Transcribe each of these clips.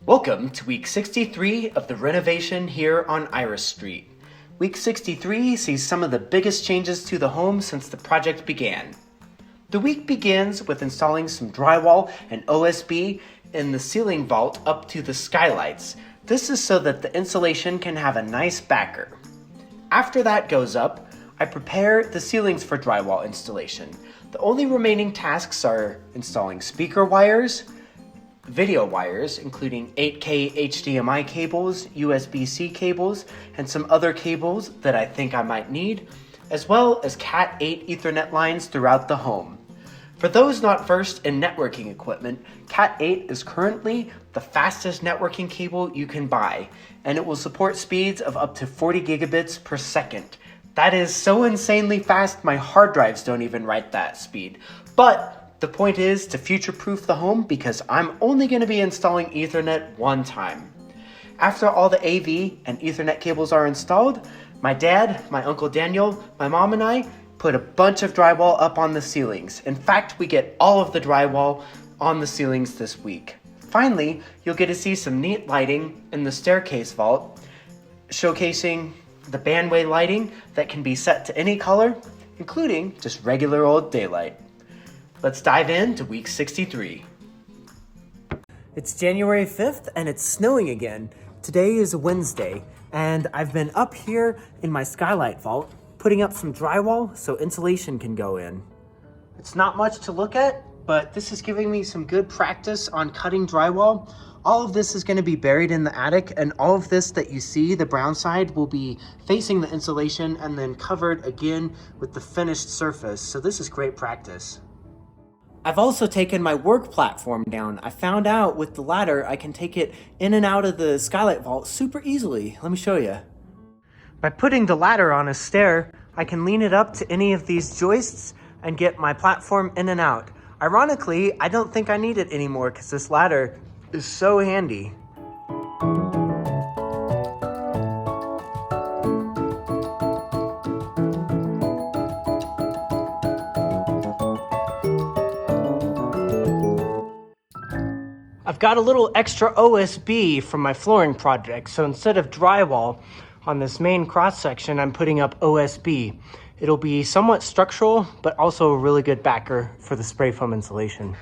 Welcome to week 63 of the renovation here on Iris Street. Week 63 sees some of the biggest changes to the home since the project began. The week begins with installing some drywall and OSB in the ceiling vault up to the skylights. This is so that the insulation can have a nice backer. After that goes up, I prepare the ceilings for drywall installation. The only remaining tasks are installing speaker wires, video wires, including 8K HDMI cables, USB-C cables, and some other cables that I think I might need, as well as Cat 8 Ethernet lines throughout the home. For those not versed in networking equipment, Cat 8 is currently the fastest networking cable you can buy, and it will support speeds of up to 40 gigabits per second. That is so insanely fast, my hard drives don't even write that speed. But the point is to future-proof the home because I'm only going to be installing Ethernet one time. After all the AV and Ethernet cables are installed, my dad, my Uncle Daniel, my mom and I put a bunch of drywall up on the ceilings. In fact, we get all of the drywall on the ceilings this week. Finally, you'll get to see some neat lighting in the staircase vault, showcasing the bandway lighting that can be set to any color, including just regular old daylight. Let's dive into week 63. It's January 5th and it's snowing again. Today is a Wednesday and I've been up here in my skylight vault putting up some drywall so insulation can go in. It's not much to look at, but this is giving me some good practice on cutting drywall. All of this is going to be buried in the attic, and all of this that you see, the brown side, will be facing the insulation and then covered again with the finished surface. So this is great practice. I've also taken my work platform down. I found out with the ladder, I can take it in and out of the skylight vault super easily. Let me show you. By putting the ladder on a stair, I can lean it up to any of these joists and get my platform in and out. Ironically, I don't think I need it anymore because this ladder is so handy. I've got a little extra OSB from my flooring project, so instead of drywall on this main cross section, I'm putting up OSB. It'll be somewhat structural, but also a really good backer for the spray foam insulation.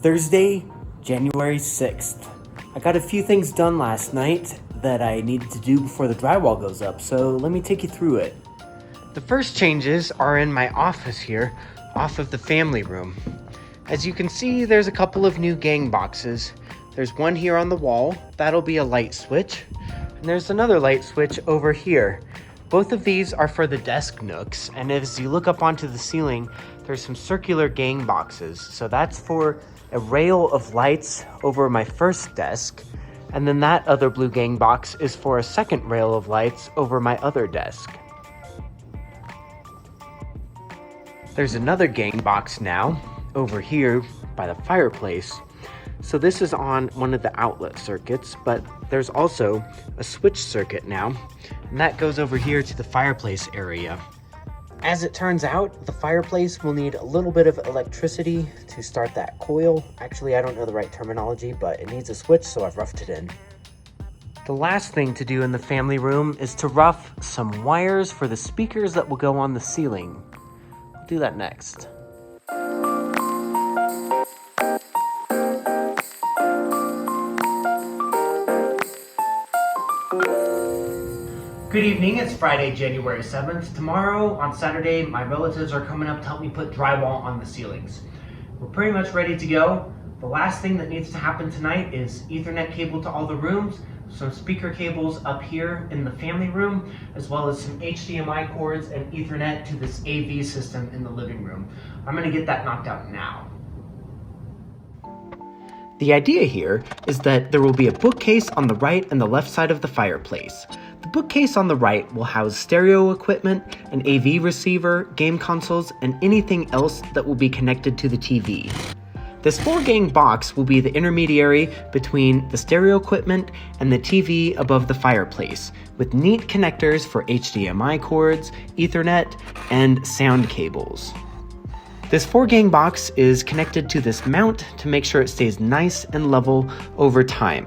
Thursday, January 6th. I got a few things done last night that I needed to do before the drywall goes up, so let me take you through it. The first changes are in my office here, off of the family room. As you can see, there's a couple of new gang boxes. There's one here on the wall, that'll be a light switch, and there's another light switch over here. Both of these are for the desk nooks, and as you look up onto the ceiling, there's some circular gang boxes. So that's for a rail of lights over my first desk, and then that other blue gang box is for a second rail of lights over my other desk. There's another gang box now over here by the fireplace. So this is on one of the outlet circuits, but there's also a switch circuit now, and that goes over here to the fireplace area. As it turns out, the fireplace will need a little bit of electricity to start that coil. Actually, I don't know the right terminology, but it needs a switch, so I've roughed it in. The last thing to do in the family room is to rough some wires for the speakers that will go on the ceiling. I'll do that next. Good evening, it's Friday, January 7th. Tomorrow, on Saturday, my relatives are coming up to help me put drywall on the ceilings. We're pretty much ready to go. The last thing that needs to happen tonight is Ethernet cable to all the rooms, some speaker cables up here in the family room, as well as some HDMI cords and Ethernet to this AV system in the living room. I'm gonna get that knocked out now. The idea here is that there will be a bookcase on the right and the left side of the fireplace. The bookcase on the right will house stereo equipment, an AV receiver, game consoles, and anything else that will be connected to the TV. This 4-gang box will be the intermediary between the stereo equipment and the TV above the fireplace, with neat connectors for HDMI cords, Ethernet, and sound cables. This 4-gang box is connected to this mount to make sure it stays nice and level over time.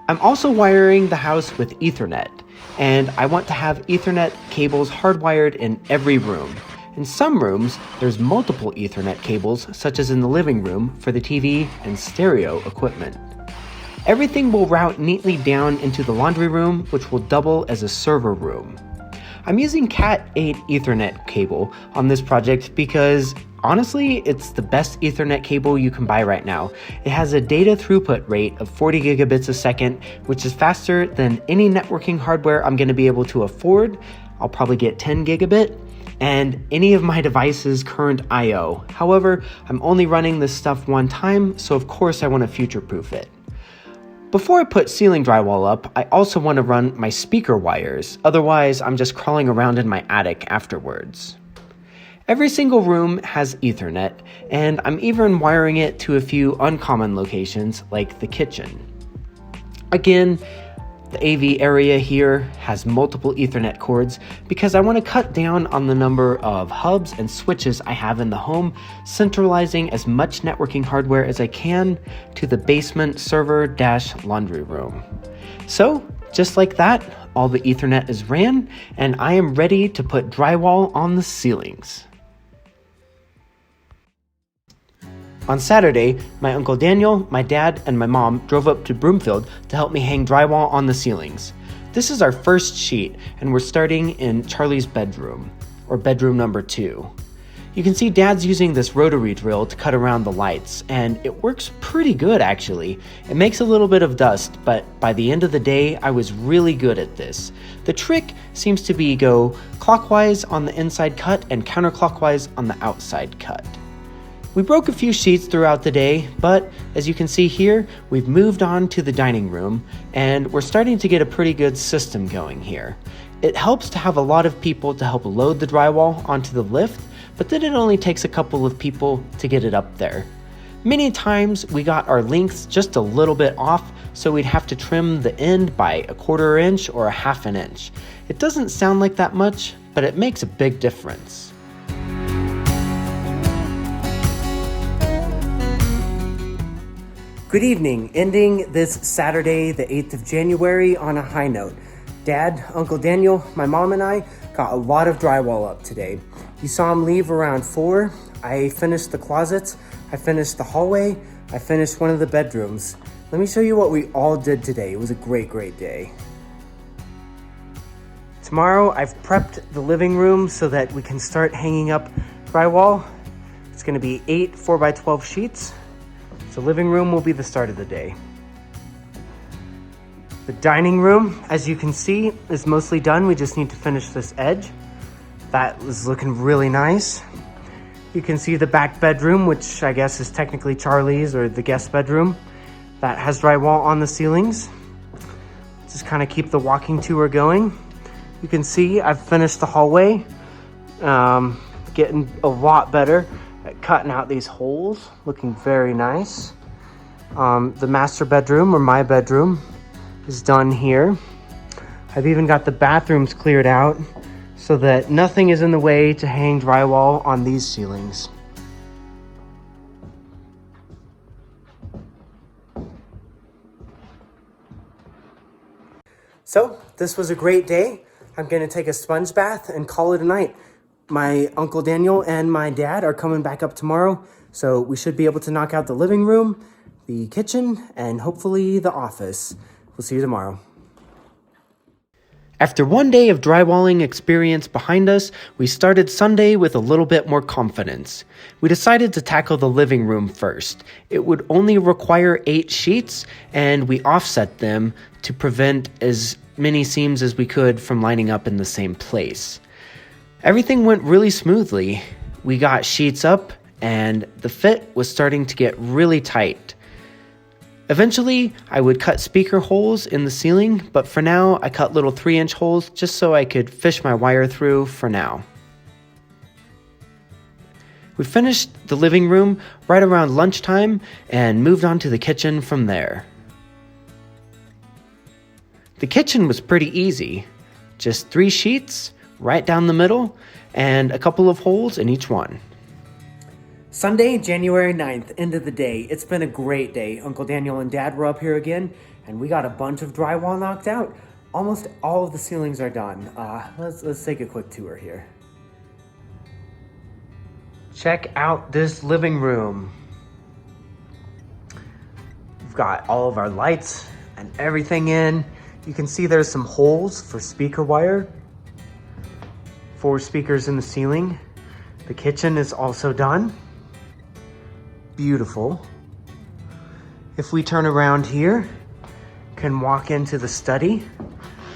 I'm also wiring the house with Ethernet, and I want to have Ethernet cables hardwired in every room. In some rooms, there's multiple Ethernet cables, such as in the living room for the TV and stereo equipment. Everything will route neatly down into the laundry room, which will double as a server room. I'm using Cat 8 Ethernet cable on this project because honestly, it's the best Ethernet cable you can buy right now. It has a data throughput rate of 40 gigabits a second, which is faster than any networking hardware I'm going to be able to afford. I'll probably get 10 gigabit. And any of my device's current I/O. However, I'm only running this stuff one time, so of course I want to future-proof it. Before I put ceiling drywall up, I also want to run my speaker wires, otherwise I'm just crawling around in my attic afterwards. Every single room has Ethernet, and I'm even wiring it to a few uncommon locations like the kitchen. Again, the AV area here has multiple Ethernet cords because I want to cut down on the number of hubs and switches I have in the home, centralizing as much networking hardware as I can to the basement server-laundry room. So, just like that, all the Ethernet is ran, and I am ready to put drywall on the ceilings. On Saturday, my Uncle Daniel, my dad, and my mom drove up to Broomfield to help me hang drywall on the ceilings. This is our first sheet, and we're starting in Charlie's bedroom, or bedroom number 2. You can see Dad's using this rotary drill to cut around the lights, and it works pretty good actually. It makes a little bit of dust, but by the end of the day, I was really good at this. The trick seems to be go clockwise on the inside cut and counterclockwise on the outside cut. We broke a few sheets throughout the day, but as you can see here, we've moved on to the dining room, and we're starting to get a pretty good system going here. It helps to have a lot of people to help load the drywall onto the lift, but then it only takes a couple of people to get it up there. Many times we got our lengths just a little bit off, so we'd have to trim the end by a 1/4 inch or a 1/2 inch. It doesn't sound like that much, but it makes a big difference. Good evening, ending this Saturday, the 8th of January on a high note. Dad, Uncle Daniel, my mom and I got a lot of drywall up today. You saw him leave around 4. I finished the closets, I finished the hallway, I finished one of the bedrooms. Let me show you what we all did today. It was a great day. Tomorrow, I've prepped the living room so that we can start hanging up drywall. It's gonna be 8 4x12 sheets. The living room will be the start of the day. The dining room, as you can see, is mostly done. We just need to finish this edge. That is looking really nice. You can see the back bedroom, which I guess is technically Charlie's or the guest bedroom. That has drywall on the ceilings. Just kind of keep the walking tour going. You can see I've finished the hallway. Getting a lot better at cutting out these holes, looking very nice. The master bedroom, or my bedroom, is done here. I've even got the bathrooms cleared out so that nothing is in the way to hang drywall on these ceilings. So, this was a great day. I'm gonna take a sponge bath and call it a night. My Uncle Daniel and my dad are coming back up tomorrow, so we should be able to knock out the living room, the kitchen, and hopefully the office. We'll see you tomorrow. After one day of drywalling experience behind us, we started Sunday with a little bit more confidence. We decided to tackle the living room first. It would only require 8 sheets, and we offset them to prevent as many seams as we could from lining up in the same place. Everything went really smoothly. We got sheets up, and the fit was starting to get really tight. Eventually, I would cut speaker holes in the ceiling, but for now, I cut little 3-inch holes just so I could fish my wire through for now. We finished the living room right around lunchtime and moved on to the kitchen from there. The kitchen was pretty easy. Just 3 sheets right down the middle and a couple of holes in each one. Sunday, January 9th, end of the day. It's been a great day. Uncle Daniel and Dad were up here again, and we got a bunch of drywall knocked out. Almost all of the ceilings are done. Let's take a quick tour here. Check out this living room. We've got all of our lights and everything in. You can see there's some holes for speaker wire. 4 speakers in the ceiling. The kitchen is also done. Beautiful. If we turn around here, can walk into the study.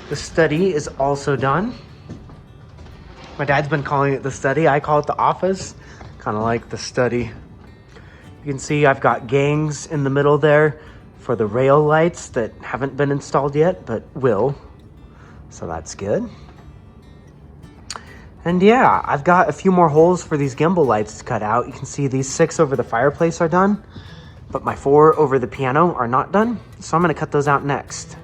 The study is also done. My dad's been calling it the study. I call it the office. Kind of like the study. You can see I've got gangs in the middle there for the rail lights that haven't been installed yet, but will. So that's good. And yeah, I've got a few more holes for these gimbal lights to cut out. You can see these 6 over the fireplace are done, but my 4 over the piano are not done. So I'm gonna cut those out next.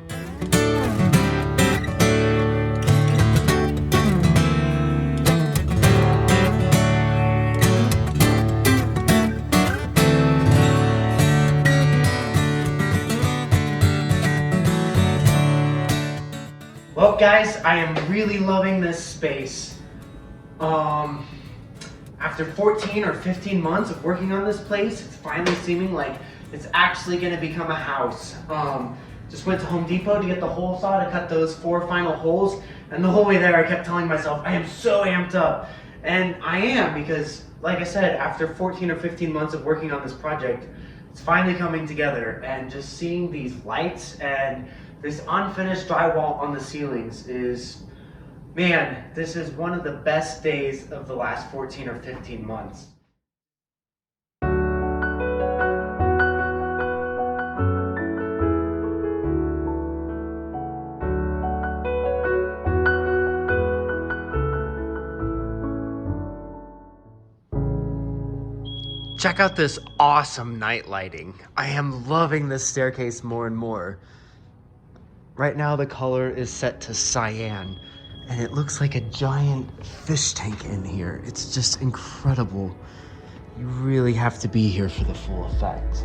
Well, guys, I am really loving this space. After 14 or 15 months of working on this place, it's finally seeming like it's actually gonna become a house. Just went to Home Depot to get the hole saw to cut those 4 final holes, and the whole way there I kept telling myself, I am so amped up. And I am, because like I said, after 14 or 15 months of working on this project, it's finally coming together, and just seeing these lights and this unfinished drywall on the ceilings is, man, this is one of the best days of the last 14 or 15 months. Check out this awesome night lighting. I am loving this staircase more and more. Right now the color is set to cyan, and it looks like a giant fish tank in here. It's just incredible. You really have to be here for the full effect.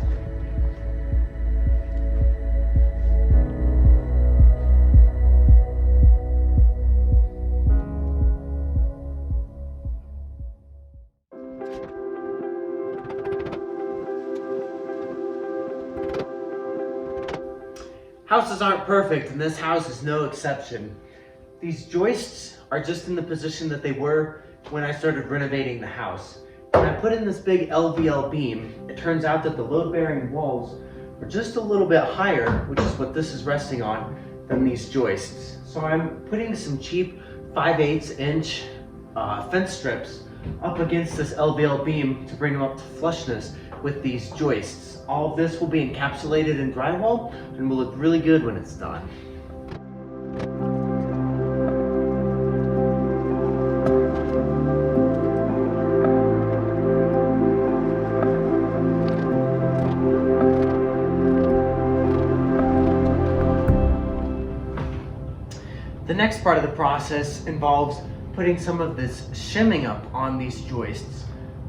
Houses aren't perfect, and this house is no exception. These joists are just in the position that they were when I started renovating the house. When I put in this big LVL beam, it turns out that the load-bearing walls are just a little bit higher, which is what this is resting on, than these joists. So I'm putting some cheap 5/8 inch fence strips up against this LVL beam to bring them up to flushness with these joists. All of this will be encapsulated in drywall and will look really good when it's done. The next part of the process involves putting some of this shimming up on these joists.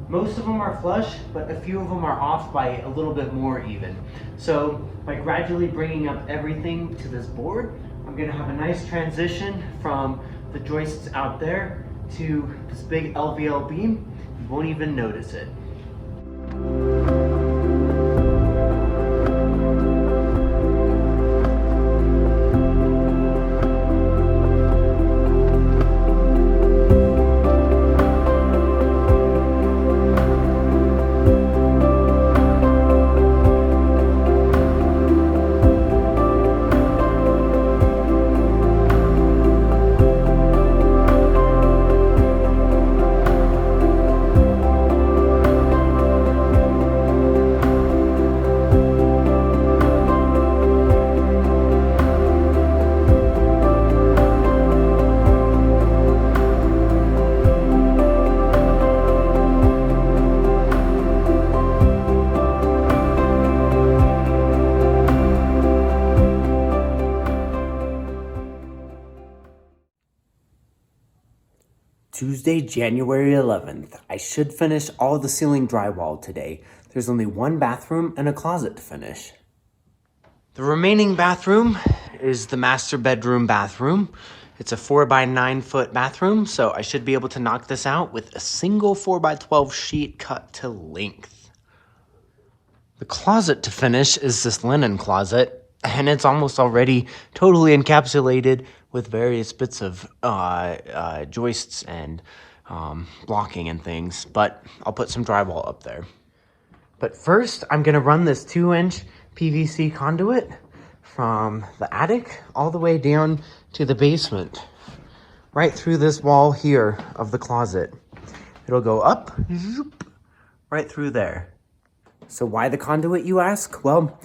Most of them are flush, but a few of them are off by a little bit more even. So by gradually bringing up everything to this board, I'm gonna have a nice transition from the joists out there to this big LVL beam. You won't even notice it. Tuesday, January 11th. I should finish all the ceiling drywall today. There's only one bathroom and a closet to finish. The remaining bathroom is the master bedroom bathroom. It's a 4x9 foot bathroom, so I should be able to knock this out with a single 4x12 sheet cut to length. The closet to finish is this linen closet, and it's almost already totally encapsulated with various bits of joists and blocking and things, but I'll put some drywall up there. But first, I'm gonna run this 2-inch PVC conduit from the attic all the way down to the basement, right through this wall here of the closet. It'll go up, zoop, right through there. So why the conduit, you ask? Well,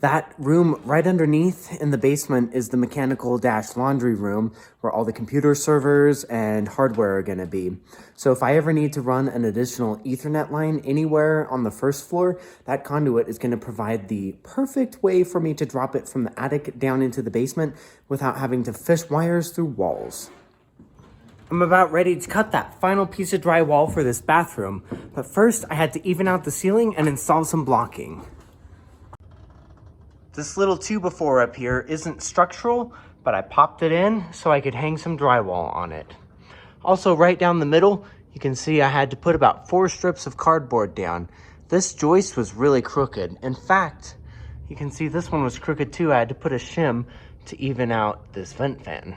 that room right underneath in the basement is the mechanical-laundry room where all the computer servers and hardware are gonna be. So if I ever need to run an additional Ethernet line anywhere on the first floor, that conduit is gonna provide the perfect way for me to drop it from the attic down into the basement without having to fish wires through walls. I'm about ready to cut that final piece of drywall for this bathroom, but first I had to even out the ceiling and install some blocking. This little 2x4 up here isn't structural, but I popped it in so I could hang some drywall on it. Also, right down the middle, you can see I had to put about 4 strips of cardboard down. This joist was really crooked. In fact, you can see this one was crooked too. I had to put a shim to even out this vent fan.